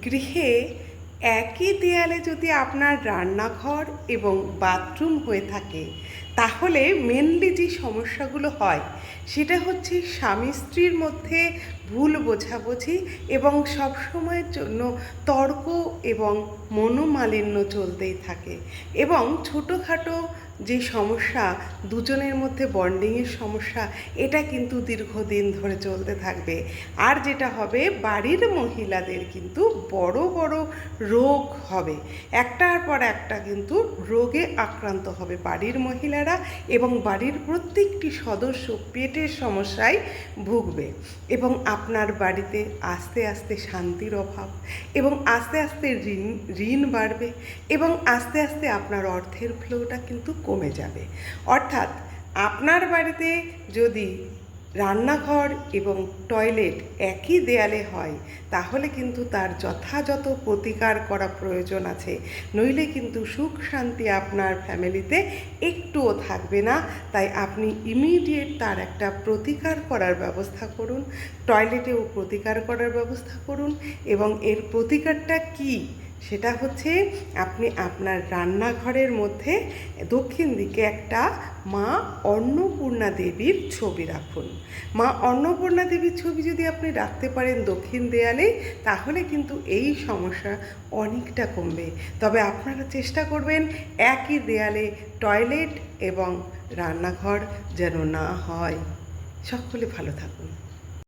গৃহে একই দেয়ালে যদি আপনার রান্নাঘর এবং বাথরুম হয়ে থাকে, তাহলে মেনলি যে সমস্যাগুলো হয় সেটা হচ্ছে স্বামী স্ত্রীর মধ্যে ভুল বোঝাবুঝি এবং সবসময়ের জন্য তর্ক এবং মনোমালিন্য চলতেই থাকে। এবং ছোটোখাটো যে সমস্যা, দুজনের মধ্যে বন্ডিংয়ের সমস্যা, এটা কিন্তু দীর্ঘদিন ধরে চলতে থাকবে। আর যেটা হবে, বাড়ির মহিলাদের কিন্তু বড় বড় রোগ হবে, একটার পর একটা কিন্তু রোগে আক্রান্ত হবে বাড়ির মহিলারা, এবং বাড়ির প্রত্যেকটি সদস্য পেটের সমস্যায় ভুগবে। এবং আপনার বাড়িতে আস্তে আস্তে শান্তির অভাব, এবং আস্তে আস্তে ঋণ বাড়বে, এবং আস্তে আস্তে আপনার অর্থের ফ্লোটা কিন্তু কমে যাবে। অর্থাৎ আপনার বাড়িতে যদি রান্নাঘর এবং টয়লেট একই দেয়ালে হয়, তাহলে কিন্তু তার যথাযথ প্রতিকার করা প্রয়োজন আছে, নইলে কিন্তু সুখ শান্তি আপনার ফ্যামিলিতে একটুও থাকবে না। তাই আপনি ইমিডিয়েট তার একটা প্রতিকার করার ব্যবস্থা করুন, টয়লেটেও প্রতিকার করার ব্যবস্থা করুন। এবং এর প্রতিকারটা কী, সেটা হচ্ছে আপনি আপনার রান্নাঘরের মধ্যে দক্ষিণ দিকে একটা মা অন্নপূর্ণা দেবীর ছবি রাখুন। মা অন্নপূর্ণা দেবীর ছবি যদি আপনি রাখতে পারেন দক্ষিণ দেয়ালে, তাহলে কিন্তু এই সমস্যা অনেকটা কমবে। তবে আপনারা চেষ্টা করবেন একই দেয়ালে টয়লেট এবং রান্নাঘর যেন না হয়। সকলে ভালো থাকুন।